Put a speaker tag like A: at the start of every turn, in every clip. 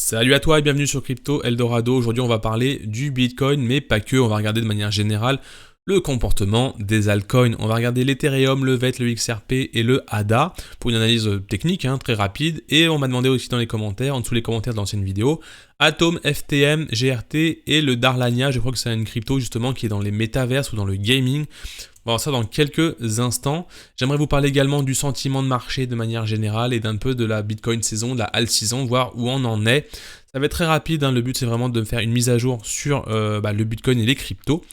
A: Salut à toi et bienvenue sur Crypto Eldorado. Aujourd'hui, on va parler du Bitcoin, mais pas que. On va regarder de manière générale le comportement des altcoins. On va regarder l'Ethereum, le VET, le XRP et le ADA pour une analyse technique très rapide. Et on m'a demandé aussi dans les commentaires, en dessous les commentaires de l'ancienne vidéo, Atom, FTM, GRT et le Darlania. Je crois que c'est une crypto justement qui est dans les métaverses ou dans le gaming. On va voir ça dans quelques instants. J'aimerais vous parler également du sentiment de marché de manière générale et d'un peu de la Bitcoin saison, de la alt season, voir où on en est. Ça va être très rapide, le but c'est vraiment de faire une mise à jour sur le Bitcoin et les cryptos.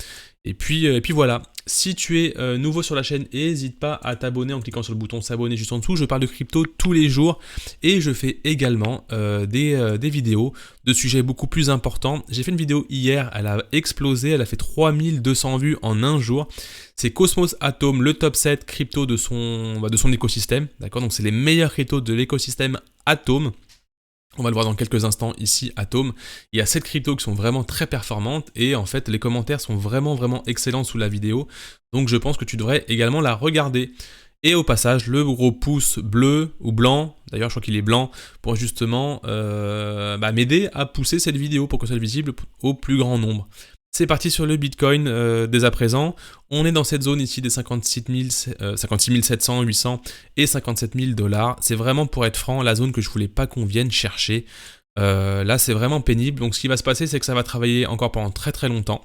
A: Et puis voilà, si tu es nouveau sur la chaîne, n'hésite pas à t'abonner en cliquant sur le bouton s'abonner juste en dessous. Je parle de crypto tous les jours et je fais également des vidéos de sujets beaucoup plus importants. J'ai fait une vidéo hier, elle a explosé, elle a fait 3200 vues en un jour. C'est Cosmos Atom, le top 7 crypto de son écosystème. D'accord, donc c'est les meilleurs cryptos de l'écosystème Atom. On va le voir dans quelques instants ici, Atom. Il y a 7 cryptos qui sont vraiment très performantes et en fait les commentaires sont vraiment excellents sous la vidéo. Donc je pense que tu devrais également la regarder. Et au passage, le gros pouce bleu ou blanc, d'ailleurs je crois qu'il est blanc, pour justement m'aider à pousser cette vidéo pour que ça soit visible au plus grand nombre. C'est parti sur le Bitcoin dès à présent. On est dans cette zone ici des 56 700, 800 et 57 000 $. C'est vraiment, pour être franc, la zone que je voulais pas qu'on vienne chercher. Là, c'est vraiment pénible. Donc, ce qui va se passer, c'est que ça va travailler encore pendant très longtemps.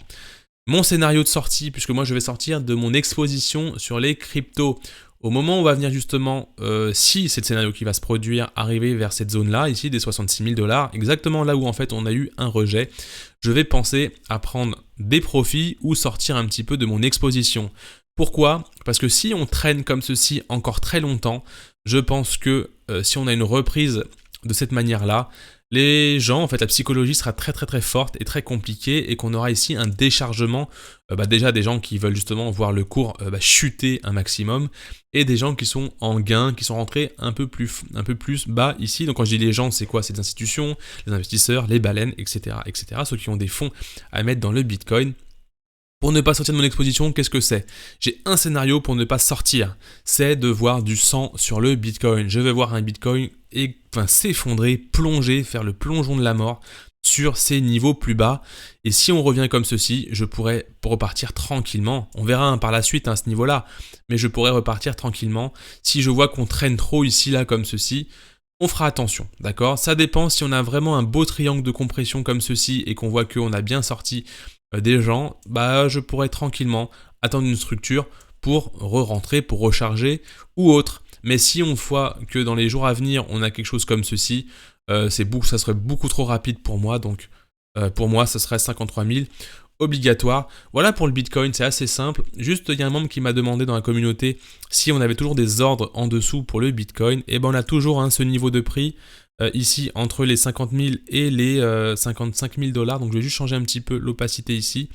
A: Mon scénario de sortie, puisque moi, je vais sortir de mon exposition sur les cryptos. Au moment où on va venir justement, si c'est le scénario qui va se produire, arriver vers cette zone-là, ici, des 66 000 $, exactement là où en fait on a eu un rejet, je vais penser à prendre des profits ou sortir un petit peu de mon exposition. Pourquoi ? Parce que si on traîne comme ceci encore très longtemps, je pense que si on a une reprise de cette manière-là, les gens, en fait, la psychologie sera très forte et très compliquée et qu'on aura ici un déchargement, déjà des gens qui veulent justement voir le cours chuter un maximum et des gens qui sont en gain, qui sont rentrés un peu plus bas ici. Donc quand je dis les gens, c'est quoi ? C'est les institutions, les investisseurs, les baleines, etc., ceux qui ont des fonds à mettre dans le Bitcoin. Pour ne pas sortir de mon exposition, qu'est-ce que c'est ? J'ai un scénario pour ne pas sortir, c'est de voir du sang sur le Bitcoin. Je vais voir un Bitcoin s'effondrer, plonger, faire le plongeon de la mort sur ces niveaux plus bas. Et si on revient comme ceci, je pourrais repartir tranquillement. On verra par la suite à ce niveau-là, mais je pourrais repartir tranquillement. Si je vois qu'on traîne trop ici, là, comme ceci, on fera attention, d'accord ? Ça dépend si on a vraiment un beau triangle de compression comme ceci et qu'on voit qu'on a bien sorti des gens, je pourrais tranquillement attendre une structure pour re-rentrer, pour recharger ou autre. Mais si on voit que dans les jours à venir, on a quelque chose comme ceci, ça serait beaucoup trop rapide pour moi. Donc pour moi, ce serait 53 000 obligatoire. Voilà pour le Bitcoin, c'est assez simple. Juste, il y a un membre qui m'a demandé dans la communauté si on avait toujours des ordres en dessous pour le Bitcoin. Et on a toujours ce niveau de prix ici entre les 50 000 et les 55 000 $. Donc je vais juste changer un petit peu l'opacité ici.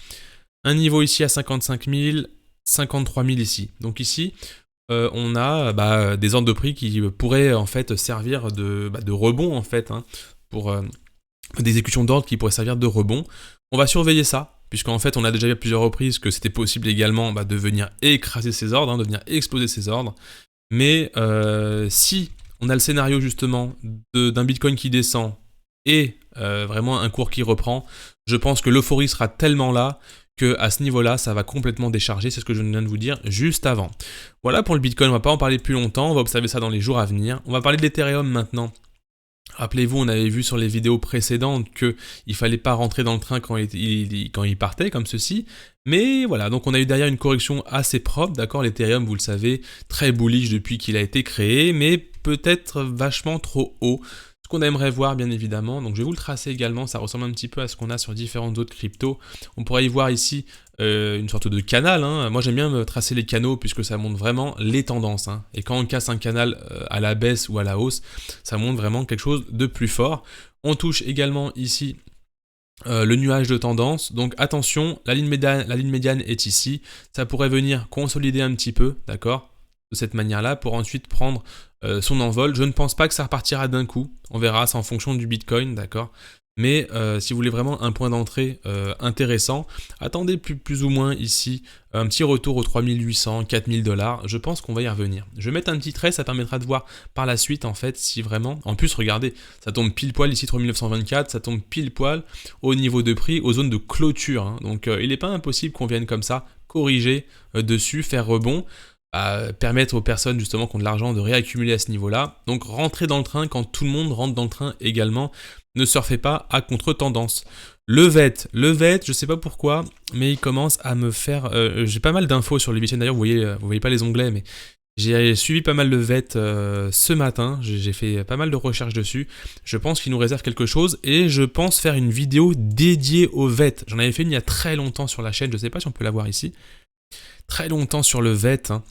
A: Un niveau ici à 55 000, 53 000 ici. Donc ici, on a des ordres de prix qui pourraient en fait servir de rebond en fait, pour d'exécution d'ordre qui pourraient servir de rebond. On va surveiller ça, puisqu'en fait on a déjà vu à plusieurs reprises que c'était possible également de venir écraser ces ordres, de venir exploser ces ordres. Mais si on a le scénario justement d'un Bitcoin qui descend et vraiment un cours qui reprend, je pense que l'euphorie sera tellement là qu'à ce niveau-là, ça va complètement décharger. C'est ce que je viens de vous dire juste avant. Voilà pour le Bitcoin, on ne va pas en parler plus longtemps, on va observer ça dans les jours à venir. On va parler de l'Ethereum maintenant. Rappelez-vous, on avait vu sur les vidéos précédentes qu'il ne fallait pas rentrer dans le train quand il partait, comme ceci. Mais voilà, donc on a eu derrière une correction assez propre, d'accord ? L'Ethereum, vous le savez, très bullish depuis qu'il a été créé, mais peut-être vachement trop haut. Ce qu'on aimerait voir, bien évidemment. Donc je vais vous le tracer également, ça ressemble un petit peu à ce qu'on a sur différentes autres cryptos. On pourrait y voir ici une sorte de canal. Moi j'aime bien tracer les canaux puisque ça montre vraiment les tendances. Et quand on casse un canal à la baisse ou à la hausse, ça montre vraiment quelque chose de plus fort. On touche également ici le nuage de tendance. Donc attention, la ligne médiane est ici. Ça pourrait venir consolider un petit peu, d'accord ? De cette manière-là pour ensuite prendre son envol. Je ne pense pas que ça repartira d'un coup. On verra, c'est en fonction du Bitcoin, d'accord ? Mais si vous voulez vraiment un point d'entrée intéressant, attendez plus ou moins ici un petit retour aux 3800, 4000 $. Je pense qu'on va y revenir. Je vais mettre un petit trait, ça permettra de voir par la suite en fait si vraiment... En plus, regardez, ça tombe pile poil ici 3924, ça tombe pile poil au niveau de prix, aux zones de clôture. Hein. Donc il n'est pas impossible qu'on vienne comme ça corriger dessus, faire rebond. Permettre aux personnes justement qui ont de l'argent de réaccumuler à ce niveau-là. Donc rentrer dans le train quand tout le monde rentre dans le train également. Ne surfez pas à contre-tendance. Le VET, je sais pas pourquoi, mais il commence à me faire... j'ai pas mal d'infos sur le Bitcoin d'ailleurs, vous voyez pas les onglets, mais j'ai suivi pas mal le VET ce matin, j'ai fait pas mal de recherches dessus. Je pense qu'il nous réserve quelque chose et je pense faire une vidéo dédiée au VET. J'en avais fait une il y a très longtemps sur la chaîne, je sais pas si on peut la voir ici. Très longtemps sur le VET, hein.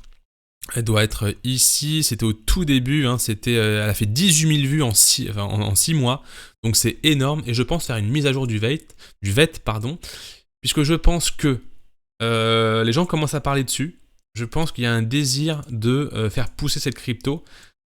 A: Elle doit être ici, c'était au tout début, hein, elle a fait 18 000 vues en 6 mois, donc c'est énorme, et je pense faire une mise à jour du VET, puisque je pense que les gens commencent à parler dessus, je pense qu'il y a un désir de faire pousser cette crypto,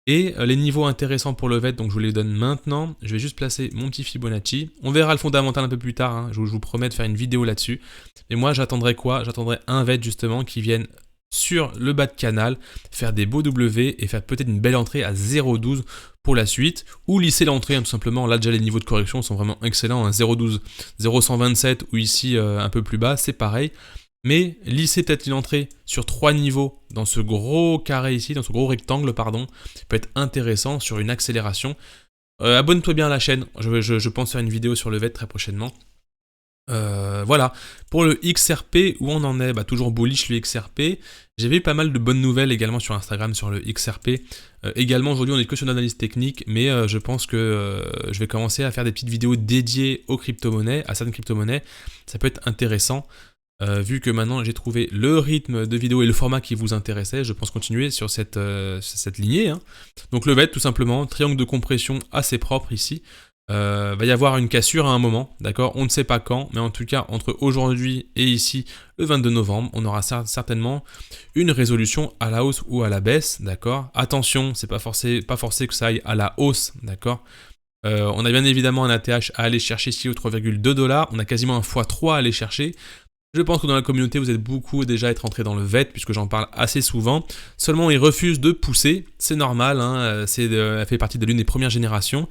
A: et les niveaux intéressants pour le VET, donc je vous les donne maintenant, je vais juste placer mon petit Fibonacci, on verra le fondamental un peu plus tard, hein, je vous promets de faire une vidéo là-dessus, et moi j'attendrai quoi? J'attendrai un VET justement qui vienne sur le bas de canal, faire des beaux W et faire peut-être une belle entrée à 0,12 pour la suite, ou lisser l'entrée tout simplement. Là déjà les niveaux de correction sont vraiment excellents, 0,12, 0,127 ou ici un peu plus bas, c'est pareil. Mais lisser peut-être une entrée sur 3 niveaux dans ce gros carré ici, dans ce gros rectangle, pardon, peut être intéressant sur une accélération. Abonne-toi bien à la chaîne, je pense faire une vidéo sur le VET très prochainement. Voilà, pour le XRP, où on en est, toujours bullish le XRP. J'ai vu pas mal de bonnes nouvelles également sur Instagram sur le XRP. Également aujourd'hui on est que sur l'analyse technique, mais je pense que je vais commencer à faire des petites vidéos dédiées aux crypto-monnaies, à certaines crypto-monnaies. Ça peut être intéressant, vu que maintenant j'ai trouvé le rythme de vidéo et le format qui vous intéressait. Je pense continuer sur cette lignée, hein. Donc le VET tout simplement, triangle de compression assez propre ici. Va y avoir une cassure à un moment, d'accord? On ne sait pas quand, mais en tout cas, entre aujourd'hui et ici, le 22 novembre, on aura certainement une résolution à la hausse ou à la baisse, d'accord? Attention, c'est pas forcé que ça aille à la hausse, d'accord? On a bien évidemment un ATH à aller chercher ici au 3,2 $, on a quasiment un x3 à aller chercher. Je pense que dans la communauté, vous êtes beaucoup déjà à être entré dans le VET, puisque j'en parle assez souvent. Seulement, ils refusent de pousser, c'est normal, hein, elle fait partie de l'une des premières générations.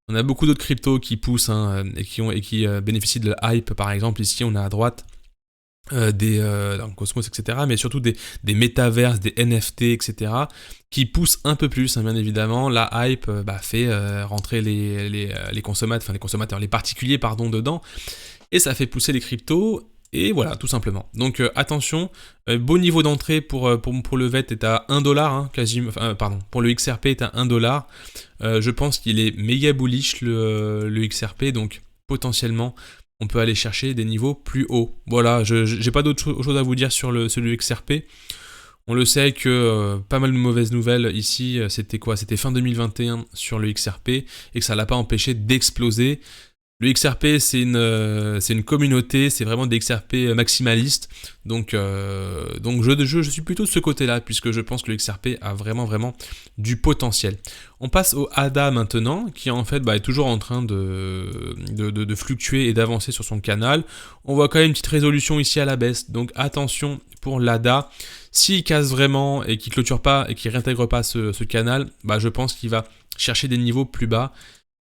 A: On a beaucoup d'autres cryptos qui poussent, hein, et qui bénéficient de la hype. Par exemple, ici, on a à droite des Cosmos, etc. Mais surtout des métaverses, des NFT, etc. qui poussent un peu plus, hein, bien évidemment. La hype fait rentrer les consommateurs, les particuliers, pardon, dedans. Et ça fait pousser les cryptos. Et voilà, tout simplement. Donc attention, beau niveau d'entrée pour le VET est à 1 $, hein, quasiment, pour le XRP est à 1 $. Je pense qu'il est méga bullish le XRP, donc potentiellement on peut aller chercher des niveaux plus hauts. Voilà, j'ai pas d'autre chose à vous dire sur celui XRP. On le sait que pas mal de mauvaises nouvelles ici, c'était quoi? C'était fin 2021 sur le XRP, et que ça l'a pas empêché d'exploser. Le XRP, c'est une communauté, c'est vraiment des XRP maximalistes, donc je suis plutôt de ce côté-là, puisque je pense que le XRP a vraiment du potentiel. On passe au ADA maintenant, qui en fait est toujours en train de fluctuer et d'avancer sur son canal. On voit quand même une petite résolution ici à la baisse, donc attention pour l'ADA. S'il casse vraiment et qu'il ne clôture pas et qu'il ne réintègre pas ce canal, je pense qu'il va chercher des niveaux plus bas.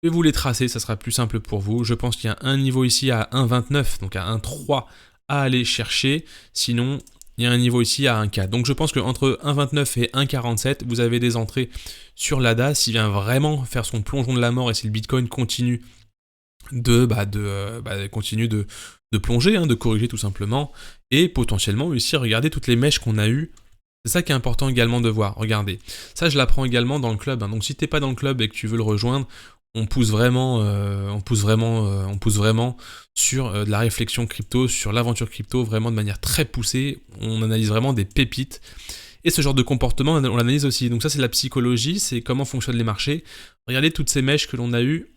A: Je vais vous les tracer, ça sera plus simple pour vous. Je pense qu'il y a un niveau ici à 1,29, donc à 1,3 à aller chercher. Sinon, il y a un niveau ici à 1,4. Donc je pense qu'entre 1,29 et 1,47, vous avez des entrées sur l'ADA. S'il vient vraiment faire son plongeon de la mort et si le Bitcoin continue de plonger, hein, de corriger tout simplement, et potentiellement aussi regarder toutes les mèches qu'on a eues. C'est ça qui est important également de voir. Regardez, ça je l'apprends également dans le club, hein. Donc si t'es pas dans le club et que tu veux le rejoindre, on pousse vraiment sur de la réflexion crypto, sur l'aventure crypto, vraiment de manière très poussée. On analyse vraiment des pépites. Et ce genre de comportement, on l'analyse aussi. Donc ça, c'est la psychologie, c'est comment fonctionnent les marchés. Regardez toutes ces mèches que l'on a eues.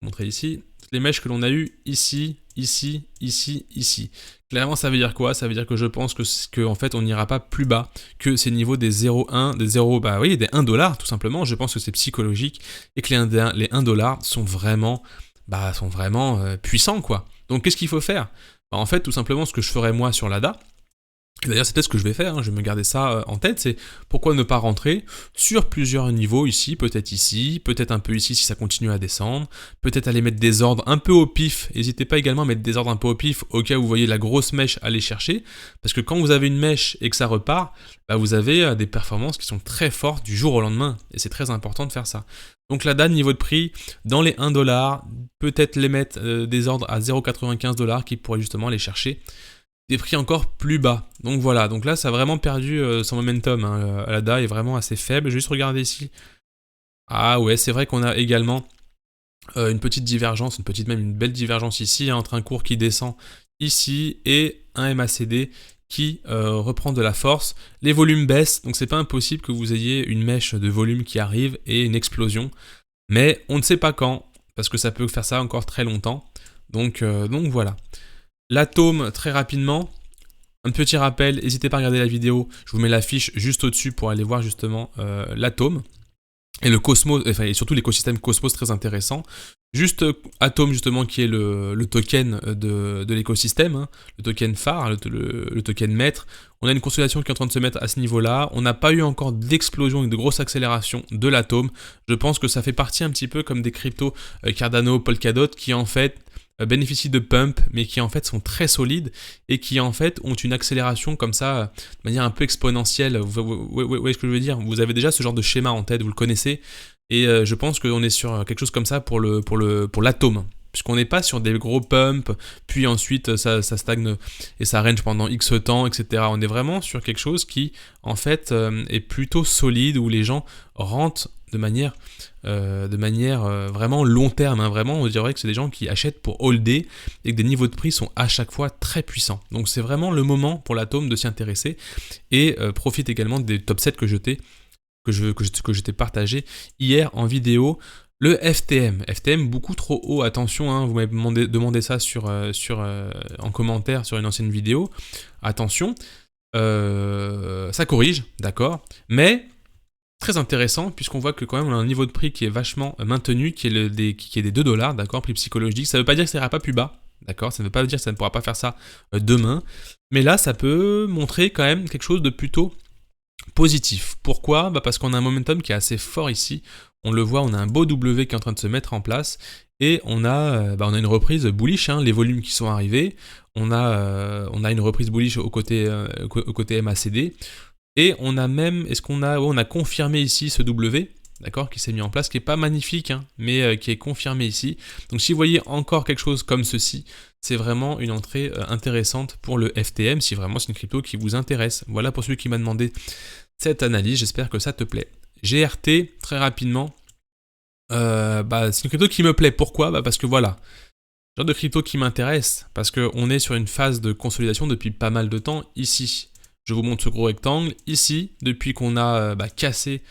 A: Je vais montrer ici. Toutes les mèches que l'on a eues ici, ici, ici, ici. Clairement, ça veut dire quoi? Ça veut dire que je pense que en fait, on n'ira pas plus bas que ces niveaux des 0,1, des 0, des 1 $, tout simplement. Je pense que c'est psychologique et que les 1 $ sont vraiment bah, sont vraiment puissants, quoi. Donc qu'est-ce qu'il faut faire? Bah, en fait, tout simplement, ce que je ferais moi sur l'ADA, d'ailleurs, c'est peut-être ce que je vais faire, hein, je vais me garder ça en tête, c'est pourquoi ne pas rentrer sur plusieurs niveaux ici, peut-être un peu ici si ça continue à descendre, peut-être aller mettre des ordres un peu au pif, n'hésitez pas également à mettre des ordres un peu au pif au cas où vous voyez la grosse mèche aller chercher, parce que quand vous avez une mèche et que ça repart, bah vous avez des performances qui sont très fortes du jour au lendemain, et c'est très important de faire ça. Donc là, niveau de prix, dans les 1$, peut-être les mettre des ordres à 0,95$ qui pourraient justement aller chercher des prix encore plus bas. Donc voilà, donc là ça a vraiment perdu son momentum, hein. L'ADA est vraiment assez faible. Je vais juste regarder ici. Ah ouais, c'est vrai qu'on a également une petite divergence, même une belle divergence ici, hein, entre un cours qui descend ici et un MACD qui reprend de la force. Les volumes baissent, donc c'est pas impossible que vous ayez une mèche de volume qui arrive et une explosion. Mais on ne sait pas quand, parce que ça peut faire ça encore très longtemps. Donc voilà. L'atome, très rapidement, un petit rappel, n'hésitez pas à regarder la vidéo, je vous mets la fiche juste au-dessus pour aller voir justement l'atome, et le cosmos, enfin, et surtout l'écosystème Cosmos très intéressant. Juste Atom justement qui est le token de l'écosystème, hein, le token phare, le token maître. On a une consolidation qui est en train de se mettre à ce niveau-là. On n'a pas eu encore d'explosion et de grosse accélération de l'atome. Je pense que ça fait partie un petit peu comme des cryptos Cardano, Polkadot qui en fait bénéficient de pump, mais qui en fait sont très solides et qui en fait ont une accélération comme ça, de manière un peu exponentielle. Vous voyez ce que je veux dire? Vous avez déjà ce genre de schéma en tête, vous le connaissez, et je pense qu'on est sur quelque chose comme ça pour l'atome. Puisqu'on n'est pas sur des gros pumps, puis ensuite ça stagne et ça range pendant X temps, etc. On est vraiment sur quelque chose qui, en fait, est plutôt solide, où les gens rentrent de manière vraiment long terme, hein. Vraiment, on dirait que c'est des gens qui achètent pour holder et que des niveaux de prix sont à chaque fois très puissants. Donc c'est vraiment le moment pour l'atome de s'y intéresser, et profite également des top 7 que je t'ai partagé hier en vidéo. Le FTM beaucoup trop haut, attention, hein, vous m'avez demandé ça en commentaire sur une ancienne vidéo. Attention, ça corrige, d'accord, mais très intéressant, puisqu'on voit que quand même on a un niveau de prix qui est vachement maintenu, qui est des 2$, d'accord, prix psychologique. Ça ne veut pas dire que ça ira pas plus bas, d'accord, ça ne veut pas dire que ça ne pourra pas faire ça demain, mais là ça peut montrer quand même quelque chose de plutôt positif. Pourquoi? Parce qu'on a un momentum qui est assez fort ici. On le voit, on a un beau W qui est en train de se mettre en place, et on a une reprise bullish, hein, les volumes qui sont arrivés. On a une reprise bullish au côté MACD. Et on a même, on a confirmé ici ce W, d'accord, qui s'est mis en place, qui n'est pas magnifique, hein, mais qui est confirmé ici. Donc si vous voyez encore quelque chose comme ceci, c'est vraiment une entrée intéressante pour le FTM, si vraiment c'est une crypto qui vous intéresse. Voilà pour celui qui m'a demandé cette analyse, j'espère que ça te plaît. GRT, très rapidement, c'est une crypto qui me plaît. Pourquoi? Parce que voilà, genre de crypto qui m'intéresse, parce qu'on est sur une phase de consolidation depuis pas mal de temps ici. Je vous montre ce gros rectangle. Ici, depuis qu'on a cassé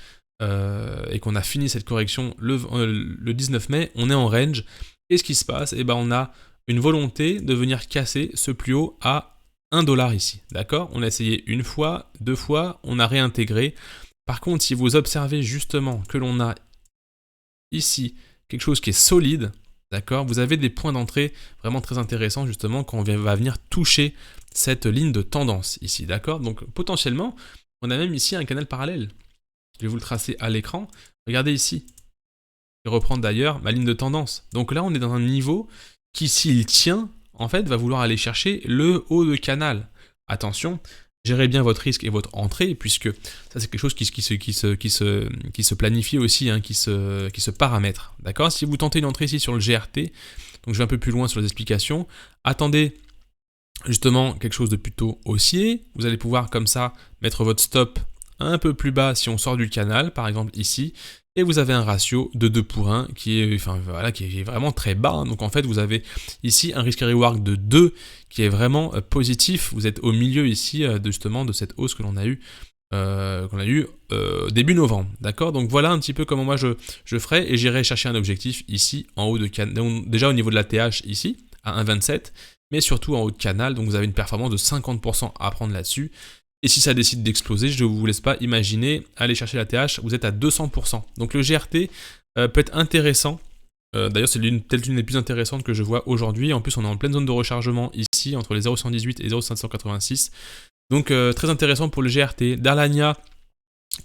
A: et qu'on a fini cette correction le 19 mai, on est en range. Et ce qui se passe, on a une volonté de venir casser ce plus haut à 1$ ici. D'accord? On a essayé une fois, deux fois, on a réintégré. Par contre, si vous observez justement que l'on a ici quelque chose qui est solide, d'accord, vous avez des points d'entrée vraiment très intéressants justement quand on va venir toucher cette ligne de tendance ici, d'accord. Donc potentiellement, on a même ici un canal parallèle. Je vais vous le tracer à l'écran. Regardez ici. Je vais reprendre d'ailleurs ma ligne de tendance. Donc là, on est dans un niveau qui, s'il tient, en fait, va vouloir aller chercher le haut de canal. Attention, gérez bien votre risque et votre entrée, puisque ça c'est quelque chose qui se planifie aussi, hein, qui se paramètre. D'accord. Si vous tentez une entrée ici sur le GRT, donc je vais un peu plus loin sur les explications, attendez justement quelque chose de plutôt haussier. Vous allez pouvoir comme ça mettre votre stop un peu plus bas si on sort du canal, par exemple ici, et vous avez un ratio de 2 pour 1 qui est vraiment très bas, hein. Donc en fait vous avez ici un risk reward de 2 qui est vraiment positif. Vous êtes au milieu ici de cette hausse que l'on a eu début novembre, d'accord. Donc voilà un petit peu comment moi je ferai, et j'irai chercher un objectif ici en haut de canal, déjà au niveau de la TH ici à 1,27, mais surtout en haut de canal. Donc vous avez une performance de 50% à prendre là-dessus. Et si ça décide d'exploser, je ne vous laisse pas imaginer, aller chercher la TH, vous êtes à 200%. Donc le GRT peut être intéressant D'ailleurs, c'est peut-être l'une des plus intéressantes que je vois aujourd'hui. En plus, on est en pleine zone de rechargement ici, entre les 0,118 et 0,586. Donc, très intéressant pour le GRT. Darlania,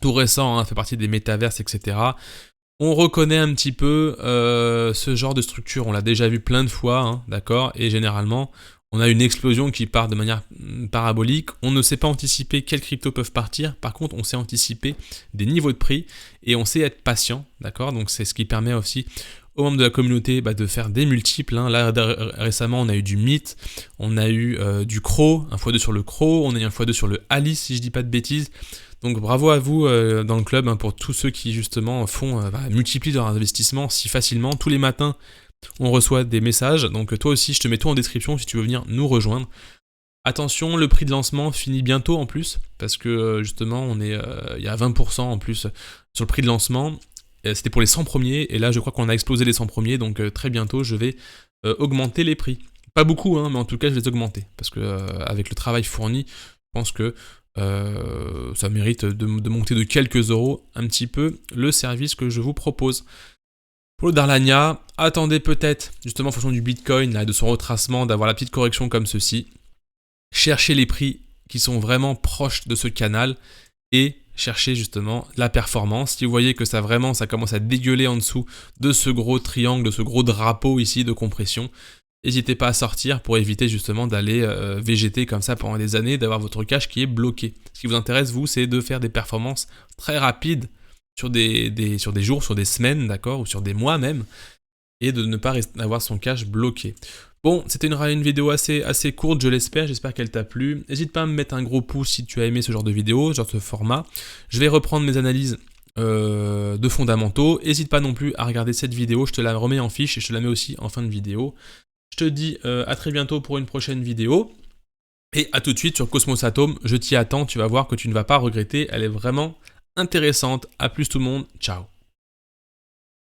A: tout récent, hein, fait partie des métaverses, etc. On reconnaît un petit peu ce genre de structure. On l'a déjà vu plein de fois, hein, d'accord. Et généralement, on a une explosion qui part de manière parabolique. On ne sait pas anticiper quelles cryptos peuvent partir. Par contre, on sait anticiper des niveaux de prix et on sait être patient, d'accord. Donc, c'est ce qui permet aussi aux membres de la communauté de faire des multiples. Hein. Là, récemment, on a eu du Myth, on a eu du Crow, un x2 sur le Crow, on a eu un x2 sur le Alice, si je dis pas de bêtises. Donc bravo à vous dans le club, hein, pour tous ceux qui justement multiplient leur investissement si facilement. Tous les matins, on reçoit des messages. Donc toi aussi, je te mets tout en description si tu veux venir nous rejoindre. Attention, le prix de lancement finit bientôt en plus, parce que justement, on est, il y a 20% en plus sur le prix de lancement. C'était pour les 100 premiers, et là je crois qu'on a explosé les 100 premiers, donc très bientôt je vais augmenter les prix. Pas beaucoup, hein, mais en tout cas je vais les augmenter, parce que avec le travail fourni, je pense que ça mérite de monter de quelques euros un petit peu le service que je vous propose. Pour le Darlania, attendez peut-être, justement en fonction du Bitcoin, là, de son retracement, d'avoir la petite correction comme ceci. Cherchez les prix qui sont vraiment proches de ce canal, et cherchez justement la performance. Si vous voyez que ça commence à dégueuler en dessous de ce gros triangle, de ce gros drapeau ici de compression, n'hésitez pas à sortir pour éviter justement d'aller végéter comme ça pendant des années, d'avoir votre cash qui est bloqué. Ce qui vous intéresse, vous, c'est de faire des performances très rapides sur des jours, sur des semaines, d'accord, ou sur des mois même, et de ne pas avoir son cash bloqué. Bon, c'était une vidéo assez courte, je l'espère, j'espère qu'elle t'a plu. N'hésite pas à me mettre un gros pouce si tu as aimé ce genre de vidéo, ce genre de format. Je vais reprendre mes analyses de fondamentaux. N'hésite pas non plus à regarder cette vidéo, je te la remets en fiche et je te la mets aussi en fin de vidéo. Je te dis à très bientôt pour une prochaine vidéo. Et à tout de suite sur Cosmos Atom, je t'y attends, tu vas voir que tu ne vas pas regretter, elle est vraiment intéressante. A plus tout le monde, ciao.